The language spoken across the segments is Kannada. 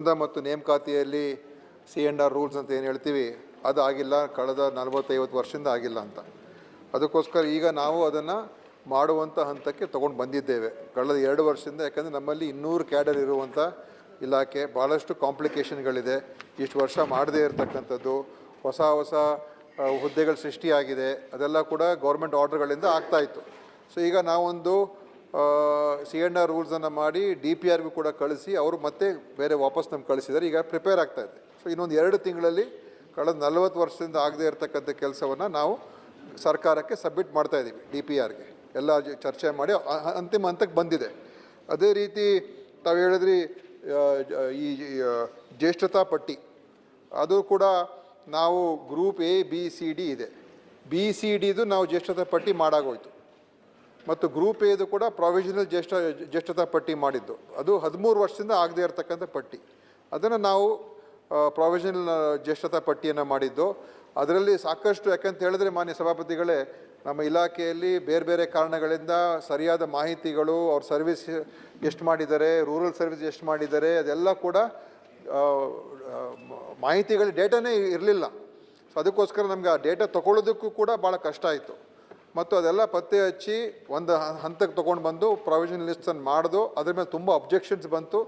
ಮತ್ತು ನೇಮಕಾತಿಯಲ್ಲಿ C&R ರೂಲ್ಸ್ ಅಂತ ಏನು ಹೇಳ್ತೀವಿ ಅದು ಆಗಿಲ್ಲ. ಕಳೆದ 40-50 ವರ್ಷದಿಂದ ಆಗಿಲ್ಲ ಅಂತ. ಅದಕ್ಕೋಸ್ಕರ ಈಗ ನಾವು ಅದನ್ನು ಮಾಡುವಂಥ ಹಂತಕ್ಕೆ ತೊಗೊಂಡು ಬಂದಿದ್ದೇವೆ ಕಳೆದ 2 ವರ್ಷದಿಂದ. ಯಾಕಂದರೆ ನಮ್ಮಲ್ಲಿ 200 ಕ್ಯಾಡರ್ ಇರುವಂಥ ಇಲಾಖೆ, ಭಾಳಷ್ಟು ಕಾಂಪ್ಲಿಕೇಶನ್ಗಳಿದೆ. ಇಷ್ಟು ವರ್ಷ ಮಾಡದೇ ಇರತಕ್ಕಂಥದ್ದು, ಹೊಸ ಹುದ್ದೆಗಳ ಸೃಷ್ಟಿಯಾಗಿದೆ. ಅದೆಲ್ಲ ಕೂಡ ಗೌರ್ಮೆಂಟ್ ಆರ್ಡರ್ಗಳಿಂದ ಆಗ್ತಾಯಿತ್ತು. ಸೊ ಈಗ ನಾವೊಂದು C&R ರೂಲ್ಸನ್ನು ಮಾಡಿ DPRಗೂ ಕೂಡ ಕಳಿಸಿ ಅವರು ಮತ್ತೆ ಬೇರೆ ವಾಪಸ್ ನಮ್ಗೆ ಕಳಿಸಿದ್ದಾರೆ. ಈಗ ಪ್ರಿಪೇರ್ ಆಗ್ತಾಯಿದೆ. ಸೊ ಇನ್ನೊಂದು 2 ತಿಂಗಳಲ್ಲಿ ಕಳೆದ 40 ವರ್ಷದಿಂದ ಆಗದೇ ಇರತಕ್ಕಂಥ ಕೆಲಸವನ್ನು ನಾವು ಸರ್ಕಾರಕ್ಕೆ ಸಬ್ಮಿಟ್ ಮಾಡ್ತಾಯಿದ್ದೀವಿ. DPRಗೆ ಎಲ್ಲ ಚರ್ಚೆ ಮಾಡಿ ಅಂತಿಮ ಹಂತಕ್ಕೆ ಬಂದಿದೆ. ಅದೇ ರೀತಿ ತಾವು ಹೇಳಿದ್ರಿ ಈ ಜ್ಯೇಷ್ಠತಾ ಪಟ್ಟಿ, ಅದು ಕೂಡ ನಾವು group A B C D ಇದೆ. BCDದು ನಾವು ಜ್ಯೇಷ್ಠತಾ ಪಟ್ಟಿ ಮಾಡಾಗೋಯ್ತು. ಮತ್ತು ಗ್ರೂಪ್ ಎದು ಕೂಡ ಪ್ರಾವಿಷನಲ್ ಜ್ಯೇಷ್ಠತಾ ಪಟ್ಟಿ ಮಾಡಿದ್ದು, ಅದು 13 ವರ್ಷದಿಂದ ಆಗದೇ ಇರತಕ್ಕಂಥ ಪಟ್ಟಿ. ಅದನ್ನು ನಾವು ಪ್ರಾವಿಷನಲ್ ಜ್ಯೇಷ್ಠತಾ ಪಟ್ಟಿಯನ್ನು ಮಾಡಿದ್ದು. ಅದರಲ್ಲಿ ಸಾಕಷ್ಟು, ಯಾಕಂತ ಹೇಳಿದ್ರೆ ಮಾನ್ಯ ಸಭಾಪತಿಗಳೇ, ನಮ್ಮ ಇಲಾಖೆಯಲ್ಲಿ ಬೇರೆ ಬೇರೆ ಕಾರಣಗಳಿಂದ ಸರಿಯಾದ ಮಾಹಿತಿಗಳು, ಅವ್ರ ಸರ್ವಿಸ್ ಎಷ್ಟು ಮಾಡಿದ್ದಾರೆ, ರೂರಲ್ ಸರ್ವಿಸ್ ಎಷ್ಟು ಮಾಡಿದ್ದಾರೆ, ಅದೆಲ್ಲ ಕೂಡ ಮಾಹಿತಿಗಳ ಡೇಟಾನೇ ಇರಲಿಲ್ಲ. ಸೊ ಅದಕ್ಕೋಸ್ಕರ ನಮ್ಗೆ ಆ ಡೇಟಾ ತೊಗೊಳ್ಳೋದಕ್ಕೂ ಕೂಡ ಭಾಳ ಕಷ್ಟ ಆಯಿತು. ಮತ್ತು ಅದೆಲ್ಲ ಪತ್ತೆ ಹಚ್ಚಿ ಒಂದು ಹಂತಕ್ಕೆ ತೊಗೊಂಡು ಬಂದು ಪ್ರಾವಿಷನಲ್ ಲಿಸ್ಟನ್ನು ಮಾಡಿದು. ಅದ್ರ ಮೇಲೆ ತುಂಬ ಅಬ್ಜೆಕ್ಷನ್ಸ್ ಬಂತು.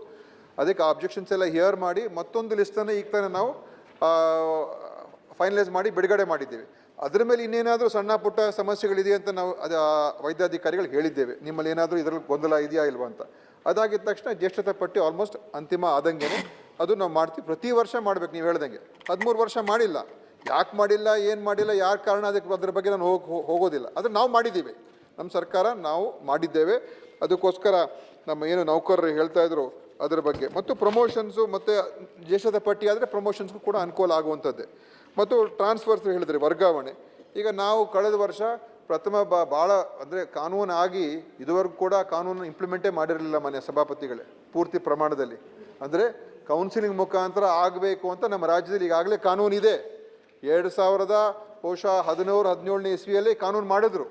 ಅದಕ್ಕೆ ಆ ಅಬ್ಜೆಕ್ಷನ್ಸ್ ಎಲ್ಲ ಹಿಯರ್ ಮಾಡಿ ಮತ್ತೊಂದು ಲಿಸ್ಟನ್ನು ಈಗ ತಾನೇ ನಾವು ಫೈನಲೈಸ್ ಮಾಡಿ ಬಿಡುಗಡೆ ಮಾಡಿದ್ದೀವಿ. ಅದ್ರ ಮೇಲೆ ಇನ್ನೇನಾದರೂ ಸಣ್ಣ ಪುಟ್ಟ ಸಮಸ್ಯೆಗಳಿದೆಯಾ ಅಂತ ನಾವು ಅದು ವೈದ್ಯಾಧಿಕಾರಿಗಳಿಗೆ ಹೇಳಿದ್ದೇವೆ, ನಿಮ್ಮಲ್ಲಿ ಏನಾದರೂ ಇದರಲ್ಲಿ ಗೊಂದಲ ಇದೆಯಾ ಇಲ್ವಾ ಅಂತ. ಅದಾಗಿದ್ದ ತಕ್ಷಣ ಜ್ಯೇಷ್ಠತಾ ಪಟ್ಟಿ ಆಲ್ಮೋಸ್ಟ್ ಅಂತಿಮ ಆದಂಗೆ ಅದು ನಾವು ಮಾಡ್ತೀವಿ. ಪ್ರತಿ ವರ್ಷ ಮಾಡಬೇಕು. ನೀವು ಹೇಳ್ದಂಗೆ 13 ವರ್ಷ ಮಾಡಿಲ್ಲ. ಯಾಕೆ ಮಾಡಿಲ್ಲ, ಏನು ಮಾಡಿಲ್ಲ, ಯಾರ ಕಾರಣ, ಅದಕ್ಕೆ ಅದ್ರ ಬಗ್ಗೆ ನಾನು ಹೋಗೋದಿಲ್ಲ. ಅದನ್ನು ನಾವು ಮಾಡಿದ್ದೀವಿ, ನಮ್ಮ ಸರ್ಕಾರ ನಾವು ಮಾಡಿದ್ದೇವೆ. ಅದಕ್ಕೋಸ್ಕರ ನಮ್ಮ ಏನು ನೌಕರರು ಹೇಳ್ತಾಯಿದ್ರು ಅದರ ಬಗ್ಗೆ. ಮತ್ತು ಪ್ರಮೋಷನ್ಸು ಮತ್ತು ಜ್ಯೇಷ್ಠತಾ ಪಟ್ಟಿ ಆದರೆ ಪ್ರಮೋಷನ್ಸ್ಗೂ ಕೂಡ ಅನುಕೂಲ ಆಗುವಂಥದ್ದೇ. ಮತ್ತು ಟ್ರಾನ್ಸ್ಫರ್ಸ್ ಹೇಳಿದ್ರೆ ವರ್ಗಾವಣೆ. ಈಗ ನಾವು ಕಳೆದ ವರ್ಷ ಪ್ರಥಮ ಭಾಳ ಅಂದರೆ ಕಾನೂನು ಆಗಿ ಇದುವರೆಗೂ ಕೂಡ ಕಾನೂನು ಇಂಪ್ಲಿಮೆಂಟೇ ಮಾಡಿರಲಿಲ್ಲ ಮಾನ್ಯ ಸಭಾಪತಿಗಳೇ ಪೂರ್ತಿ ಪ್ರಮಾಣದಲ್ಲಿ. ಅಂದರೆ ಕೌನ್ಸಿಲಿಂಗ್ ಮುಖಾಂತರ ಆಗಬೇಕು ಅಂತ ನಮ್ಮ ರಾಜ್ಯದಲ್ಲಿ ಈಗಾಗಲೇ ಕಾನೂನು ಇದೆ. 2000 ಬಹುಶಃ 17ನೇ ಇಸ್ವಿಯಲ್ಲಿ ಕಾನೂನು ಮಾಡಿದ್ರು.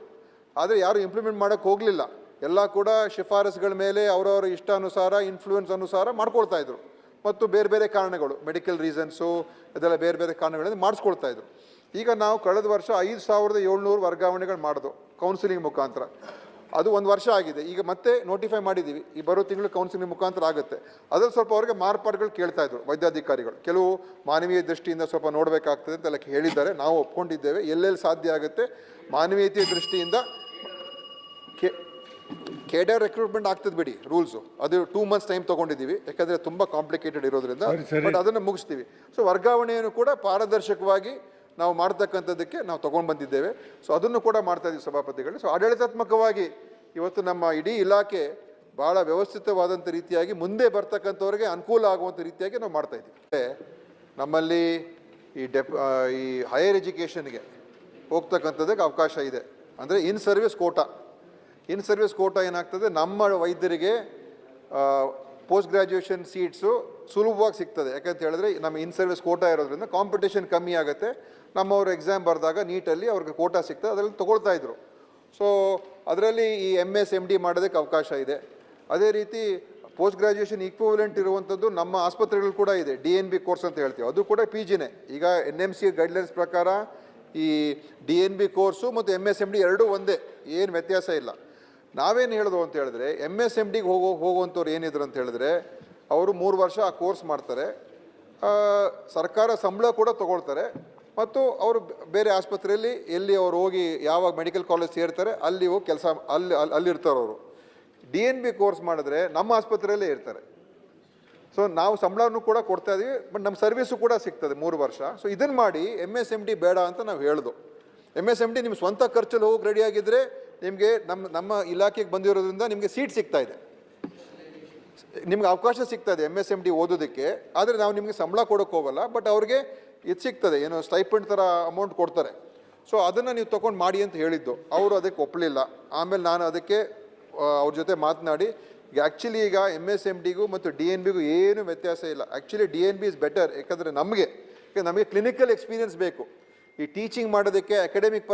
ಆದರೆ ಯಾರು ಇಂಪ್ಲಿಮೆಂಟ್ ಮಾಡೋಕ್ಕೆ ಹೋಗಲಿಲ್ಲ. ಎಲ್ಲ ಕೂಡ ಶಿಫಾರಸುಗಳ ಮೇಲೆ ಅವರವರ ಇಷ್ಟಾನುಸಾರ, ಇನ್ಫ್ಲೂಯೆನ್ಸ್ ಅನುಸಾರ ಮಾಡ್ಕೊಳ್ತಾಯಿದ್ರು. ಮತ್ತು ಬೇರೆ ಬೇರೆ ಕಾರಣಗಳು, ಮೆಡಿಕಲ್ ರೀಸನ್ಸು, ಇದೆಲ್ಲ ಬೇರೆ ಬೇರೆ ಕಾರಣಗಳಿಂದ ಮಾಡಿಸ್ಕೊಳ್ತಾಯಿದ್ರು. ಈಗ ನಾವು ಕಳೆದ ವರ್ಷ 5700 ವರ್ಗಾವಣೆಗಳು ಮಾಡಿದ್ವು ಕೌನ್ಸಿಲಿಂಗ್ ಮುಖಾಂತರ. ಅದು 1 ವರ್ಷ ಆಗಿದೆ. ಈಗ ಮತ್ತೆ ನೋಟಿಫೈ ಮಾಡಿದ್ದೀವಿ, ಈ ಬರೋ ತಿಂಗಳು ಕೌನ್ಸಿಲಿಂಗ್ ಮುಖಾಂತರ ಆಗುತ್ತೆ. ಅದ್ರಲ್ಲಿ ಸ್ವಲ್ಪ ಅವ್ರಿಗೆ ಮಾರ್ಪಾಡುಗಳು ಕೇಳ್ತಾಯಿದ್ರು ವೈದ್ಯಾಧಿಕಾರಿಗಳು. ಕೆಲವು ಮಾನವೀಯ ದೃಷ್ಟಿಯಿಂದ ಸ್ವಲ್ಪ ನೋಡಬೇಕಾಗ್ತದೆ ಅಂತೆಲ್ಲ ಹೇಳಿದ್ದಾರೆ. ನಾವು ಒಪ್ಕೊಂಡಿದ್ದೇವೆ. ಎಲ್ಲೆಲ್ಲಿ ಸಾಧ್ಯ ಆಗುತ್ತೆ ಮಾನವೀಯತೆಯ ದೃಷ್ಟಿಯಿಂದ ಕೇಡರ್ ರಿಕ್ರೂಟ್ಮೆಂಟ್ ಆಗ್ತದೆ ಬಿಡಿ, ರೂಲ್ಸು ಅದು 2 ಮಂತ್ಸ್ ಟೈಮ್ ತೊಗೊಂಡಿದ್ದೀವಿ. ಯಾಕಂದರೆ ತುಂಬ ಕಾಂಪ್ಲಿಕೇಟೆಡ್ ಇರೋದ್ರಿಂದ, ಬಟ್ ಅದನ್ನು ಮುಗಿಸ್ತೀವಿ. ಸೊ ವರ್ಗಾವಣೆಯನ್ನು ಕೂಡ ಪಾರದರ್ಶಕವಾಗಿ ನಾವು ಮಾಡ್ತಕ್ಕಂಥದ್ದಕ್ಕೆ ನಾವು ತೊಗೊಂಡು ಬಂದಿದ್ದೇವೆ. ಸೊ ಅದನ್ನು ಕೂಡ ಮಾಡ್ತಾಯಿದ್ದೀವಿ ಸಭಾಪತಿಗಳು. ಸೊ ಆಡಳಿತಾತ್ಮಕವಾಗಿ ಇವತ್ತು ನಮ್ಮ ಇಡೀ ಇಲಾಖೆ ಭಾಳ ವ್ಯವಸ್ಥಿತವಾದಂಥ ರೀತಿಯಾಗಿ ಮುಂದೆ ಬರ್ತಕ್ಕಂಥವ್ರಿಗೆ ಅನುಕೂಲ ಆಗುವಂಥ ರೀತಿಯಾಗಿ ನಾವು ಮಾಡ್ತಾಯಿದ್ದೀವಿ. ನಮ್ಮಲ್ಲಿ ಈ ಹೈಯರ್ ಎಜುಕೇಷನ್ಗೆ ಹೋಗ್ತಕ್ಕಂಥದ್ದಕ್ಕೆ ಅವಕಾಶ ಇದೆ. ಅಂದರೆ ಇನ್ ಸರ್ವಿಸ್ ಕೋಟಾ ಏನಾಗ್ತದೆ, ನಮ್ಮ ವೈದ್ಯರಿಗೆ ಪೋಸ್ಟ್ ಗ್ರ್ಯಾಜುಯೇಷನ್ ಸೀಟ್ಸು ಸುಲಭವಾಗಿ ಸಿಗ್ತದೆ. ಯಾಕಂತ ಹೇಳಿದ್ರೆ ನಮ್ಮ ಇನ್ ಸರ್ವಿಸ್ ಕೋಟಾ ಇರೋದ್ರಿಂದ ಕಾಂಪಿಟೇಷನ್ ಕಮ್ಮಿ ಆಗುತ್ತೆ. ನಮ್ಮವರು ಎಕ್ಸಾಮ್ ಬರೆದಾಗ ನೀಟಲ್ಲಿ ಅವ್ರಿಗೆ ಕೋಟಾ ಸಿಗ್ತದೆ, ಅದರಲ್ಲಿ ತೊಗೊಳ್ತಾ ಇದ್ರು. ಸೊ ಅದರಲ್ಲಿ ಈ MS MD ಮಾಡೋದಕ್ಕೆ ಅವಕಾಶ ಇದೆ. ಅದೇ ರೀತಿ ಪೋಸ್ಟ್ ಗ್ರ್ಯಾಜುಯೇಷನ್ ಈಕ್ವಿವೆಲೆಂಟ್ ಇರುವಂಥದ್ದು ನಮ್ಮ ಆಸ್ಪತ್ರೆಗಳು ಕೂಡ ಇದೆ. DNB ಕೋರ್ಸ್ ಅಂತ ಹೇಳ್ತೀವಿ, ಅದು ಕೂಡ PGನೇ. ಈಗ NMC ಗೈಡ್ಲೈನ್ಸ್ ಪ್ರಕಾರ ಈ DNB ಕೋರ್ಸು ಮತ್ತು MS MD ಎರಡೂ ಒಂದೇ, ಏನು ವ್ಯತ್ಯಾಸ ಇಲ್ಲ. ನಾವೇನು ಹೇಳಿದ್ವು ಅಂತ ಹೇಳಿದ್ರೆ, MS MDಗೆ ಹೋಗುವಂಥವ್ರು ಏನಿದ್ರು ಅಂತ ಹೇಳಿದ್ರೆ, ಅವರು 3 ವರ್ಷ ಆ ಕೋರ್ಸ್ ಮಾಡ್ತಾರೆ, ಸರ್ಕಾರ ಸಂಬಳ ಕೂಡ ತೊಗೊಳ್ತಾರೆ, ಮತ್ತು ಅವರು ಬೇರೆ ಆಸ್ಪತ್ರೆಯಲ್ಲಿ ಎಲ್ಲಿ ಅವ್ರು ಹೋಗಿ ಯಾವಾಗ ಮೆಡಿಕಲ್ ಕಾಲೇಜ್ ಸೇರ್ತಾರೆ ಅಲ್ಲಿ ಹೋಗಿ ಕೆಲಸ ಅಲ್ಲಿರ್ತಾರೆ ಅವರು. DNB ಕೋರ್ಸ್ ಮಾಡಿದ್ರೆ ನಮ್ಮ ಆಸ್ಪತ್ರೆಯಲ್ಲೇ ಇರ್ತಾರೆ. ಸೊ ನಾವು ಸಂಬಳನೂ ಕೂಡ ಕೊಡ್ತಾ ಇದೀವಿ, ಬಟ್ ನಮ್ಮ ಸರ್ವಿಸು ಕೂಡ ಸಿಗ್ತದೆ 3 ವರ್ಷ. ಸೊ ಇದನ್ನು ಮಾಡಿ MS MD ಬೇಡ ಅಂತ ನಾವು ಹೇಳ್ದು. MS MD ನಿಮ್ಮ ಸ್ವಂತ ಖರ್ಚಲ್ಲಿ ಹೋಗಿ ರೆಡಿಯಾಗಿದ್ದರೆ ನಿಮಗೆ ನಮ್ಮ ಇಲಾಖೆಗೆ ಬಂದಿರೋದ್ರಿಂದ ನಿಮಗೆ ಸೀಟ್ ಸಿಗ್ತಾ ಇದೆ, ನಿಮ್ಗೆ ಅವಕಾಶ ಸಿಗ್ತಾ ಇದೆ MS MD ಓದೋದಕ್ಕೆ. ಆದರೆ ನಾವು ನಿಮಗೆ ಸಂಬಳ ಕೊಡೋಕ್ಕೆ ಹೋಗಲ್ಲ, ಬಟ್ ಅವ್ರಿಗೆ ಇದು ಸಿಗ್ತದೆ, ಏನೋ ಸ್ಟೈಪೆಂಡ್ ಥರ ಅಮೌಂಟ್ ಕೊಡ್ತಾರೆ. ಸೊ ಅದನ್ನು ನೀವು ತೊಗೊಂಡು ಮಾಡಿ ಅಂತ ಹೇಳಿದ್ದು. ಅವರು ಅದಕ್ಕೆ ಒಪ್ಪಲಿಲ್ಲ. ಆಮೇಲೆ ನಾನು ಅದಕ್ಕೆ ಅವ್ರ ಜೊತೆ ಮಾತನಾಡಿ, ಆ್ಯಕ್ಚುಲಿ ಈಗ MS MDಗೂ ಮತ್ತು DNBಗೂ ಏನೂ ವ್ಯತ್ಯಾಸ ಇಲ್ಲ. Actually DNB is better. ಯಾಕಂದರೆ ನಮಗೆ ಕ್ಲಿನಿಕಲ್ ಎಕ್ಸ್ಪೀರಿಯನ್ಸ್ ಬೇಕು. ಈ ಟೀಚಿಂಗ್ ಮಾಡೋದಕ್ಕೆ ಅಕಾಡೆಮಿಕ್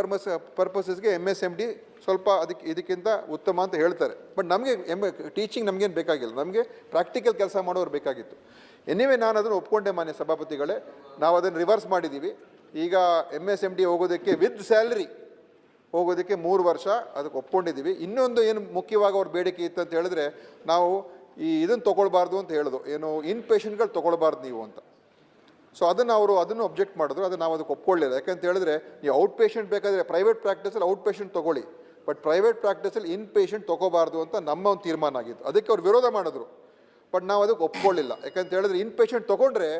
ಪರ್ಪಸಸ್ಗೆ MS MD ಸ್ವಲ್ಪ ಇದಕ್ಕಿಂತ ಉತ್ತಮ ಅಂತ ಹೇಳ್ತಾರೆ. ಬಟ್ ನಮಗೆ ಟೀಚಿಂಗ್ ನಮಗೇನು ಬೇಕಾಗಿಲ್ಲ, ನಮಗೆ ಪ್ರಾಕ್ಟಿಕಲ್ ಕೆಲಸ ಮಾಡೋರು ಬೇಕಾಗಿತ್ತು. ಎನಿವೆ ನಾನು ಅದನ್ನು ಒಪ್ಕೊಂಡೆ ಮಾನ್ಯ ಸಭಾಪತಿಗಳೇ. ನಾವು ಅದನ್ನು ರಿವರ್ಸ್ ಮಾಡಿದ್ದೀವಿ. ಈಗ MSMD ಹೋಗೋದಕ್ಕೆ ವಿತ್ ಸ್ಯಾಲ್ರಿ ಹೋಗೋದಕ್ಕೆ 3 ವರ್ಷ ಅದಕ್ಕೆ ಒಪ್ಕೊಂಡಿದ್ದೀವಿ. ಇನ್ನೊಂದು ಏನು ಮುಖ್ಯವಾಗಿ ಅವ್ರ ಬೇಡಿಕೆ ಇತ್ತು ಅಂತ ಹೇಳಿದ್ರೆ, ನಾವು ಇದನ್ನು ತೊಗೊಳ್ಬಾರ್ದು ಅಂತ ಹೇಳೋದು, ಏನು ಇನ್ ಪೇಷೆಂಟ್ಗಳು ತೊಗೊಳ್ಬಾರ್ದು ನೀವು ಅಂತ. ಸೊ ಅದನ್ನು ಅಬ್ಜೆಕ್ಟ್ ಮಾಡಿದ್ರು. ಅದು ನಾವು ಅದಕ್ಕೆ ಒಪ್ಕೊಳ್ಳಿಲ್ಲ. ಯಾಕಂತ ಹೇಳಿದ್ರೆ, ನೀವು ಔಟ್ ಪೇಷೆಂಟ್ ಬೇಕಾದರೆ ಪ್ರೈವೇಟ್ ಪ್ರಾಕ್ಟೀಸಲ್ಲಿ ಔಟ್ ಪೇಷೆಂಟ್ ತೊಗೊಳ್ಳಿ, ಬಟ್ ಪ್ರೈವೇಟ್ ಪ್ರಾಕ್ಟೀಸಲ್ಲಿ ಇನ್ ಪೇಷೆಂಟ್ ತೊಗೋಬಾರ್ದು ಅಂತ ನಮ್ಮ ಒಂದು ತೀರ್ಮಾನ ಆಗಿತ್ತು. ಅದಕ್ಕೆ ಅವ್ರು ವಿರೋಧ ಮಾಡಿದ್ರು, ಬಟ್ ನಾವು ಅದಕ್ಕೆ ಒಪ್ಕೊಳ್ಳಿಲ್ಲ. ಯಾಕಂತ ಹೇಳಿದ್ರೆ, ಇನ್ ಪೇಷೆಂಟ್ ತೊಗೊಂಡ್ರೆ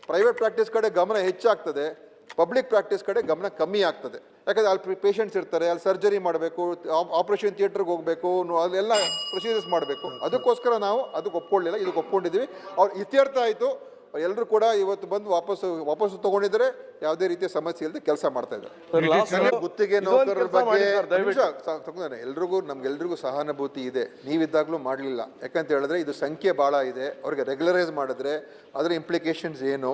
ಪ್ರೈವೇಟ್ ಪ್ರಾಕ್ಟೀಸ್ ಕಡೆ ಗಮನ ಹೆಚ್ಚಾಗ್ತದೆ, ಪಬ್ಲಿಕ್ ಪ್ರಾಕ್ಟೀಸ್ ಕಡೆ ಗಮನ ಕಮ್ಮಿ ಆಗ್ತದೆ. ಯಾಕಂದರೆ ಅಲ್ಲಿ ಪೇಷೆಂಟ್ಸ್ ಇರ್ತಾರೆ, ಅಲ್ಲಿ ಸರ್ಜರಿ ಮಾಡಬೇಕು, ಆಪ್ರೇಷನ್ ಥಿಯೇಟ್ರಿಗೆ ಹೋಗಬೇಕು, ಅಲ್ಲೆಲ್ಲ ಪ್ರೊಸೀಜರ್ಸ್ ಮಾಡಬೇಕು. ಅದಕ್ಕೋಸ್ಕರ ನಾವು ಅದಕ್ಕೆ ಒಪ್ಕೊಳ್ಳಿಲ್ಲ, ಇದಕ್ಕೆ ಒಪ್ಕೊಂಡಿದ್ದೀವಿ. ಅವ್ರು ಇತ್ಯರ್ಥ ಆಯಿತು. ಎಲ್ಲರೂ ಕೂಡ ಇವತ್ತು ಬಂದು ವಾಪಸ್ಸು ತಗೊಂಡಿದ್ದಾರೆ. ಯಾವುದೇ ರೀತಿಯ ಸಮಸ್ಯೆ ಇಲ್ಲದೆ ಕೆಲಸ ಮಾಡ್ತಾ ಇದ್ದಾರೆ. ಗುತ್ತಿಗೆ ನೌಕರರ ಬಗ್ಗೆ ನಮ್ಗೆಲ್ರಿಗೂ ಸಹಾನುಭೂತಿ ಇದೆ. ನೀವಿದ್ದಾಗಲೂ ಮಾಡಲಿಲ್ಲ. ಯಾಕಂತ ಹೇಳಿದ್ರೆ, ಇದು ಸಂಖ್ಯೆ ಭಾಳ ಇದೆ. ಅವ್ರಿಗೆ ರೆಗ್ಯುಲರೈಸ್ ಮಾಡಿದ್ರೆ ಅದರ ಇಂಪ್ಲಿಕೇಶನ್ಸ್ ಏನು,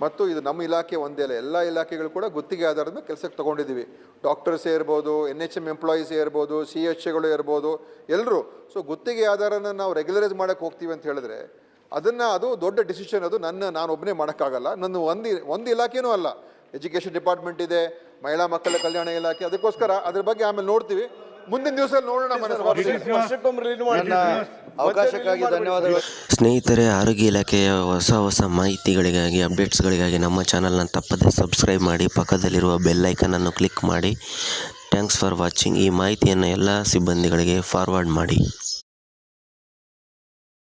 ಮತ್ತು ಇದು ನಮ್ಮ ಇಲಾಖೆ ಒಂದೇ ಅಲ್ಲ, ಎಲ್ಲ ಇಲಾಖೆಗಳು ಕೂಡ ಗುತ್ತಿಗೆ ಆಧಾರದ ಮೇಲೆ ಕೆಲಸಕ್ಕೆ ತೊಗೊಂಡಿದ್ದೀವಿ. ಡಾಕ್ಟರ್ಸೇ ಇರ್ಬೋದು, NHM ಎಂಪ್ಲಾಯೀಸೇ ಇರ್ಬೋದು, CHಗಳು ಇರ್ಬೋದು, ಎಲ್ಲರೂ. ಸೊ ಗುತ್ತಿಗೆ ಆಧಾರನ ನಾವು ರೆಗ್ಯುಲರೈಸ್ ಮಾಡೋಕ್ಕೆ ಹೋಗ್ತೀವಿ ಅಂತ ಹೇಳಿದ್ರೆ, ಅದು ದೊಡ್ಡ ಡಿಸಿಷನ್. ಅದು ನಾನು ಒಬ್ಬನೇ ಮಾಡೋಕ್ಕಾಗಲ್ಲ. ನನ್ನ ಒಂದು ಇಲಾಖೆನೂ ಅಲ್ಲ, ಎಜುಕೇಷನ್ ಡಿಪಾರ್ಟ್ಮೆಂಟ್ ಇದೆ, ಮಹಿಳಾ ಮಕ್ಕಳ ಕಲ್ಯಾಣ ಇಲಾಖೆ. ಅದಕ್ಕೋಸ್ಕರ ಅದ್ರ ಬಗ್ಗೆ ಆಮೇಲೆ ನೋಡ್ತೀವಿ, ಮುಂದಿನ ದಿವಸ ನೋಡೋಣ. ಅವಕಾಶಕ್ಕಾಗಿ ಧನ್ಯವಾದಗಳು. ಸ್ನೇಹಿತರೆ, ಆರೋಗ್ಯ ಇಲಾಖೆಯ ಹೊಸ ಮಾಹಿತಿಗಳಿಗಾಗಿ, ಅಪ್ಡೇಟ್ಸ್ಗಳಿಗಾಗಿ ನಮ್ಮ ಚಾನಲ್ನ ತಪ್ಪದೇ ಸಬ್ಸ್ಕ್ರೈಬ್ ಮಾಡಿ, ಪಕ್ಕದಲ್ಲಿರುವ ಬೆಲ್ ಐಕನನ್ನು ಕ್ಲಿಕ್ ಮಾಡಿ. Thanks for watching. ಈ ಮಾಹಿತಿಯನ್ನು ಎಲ್ಲ ಸಿಬ್ಬಂದಿಗಳಿಗೆ ಫಾರ್ವರ್ಡ್ ಮಾಡಿ.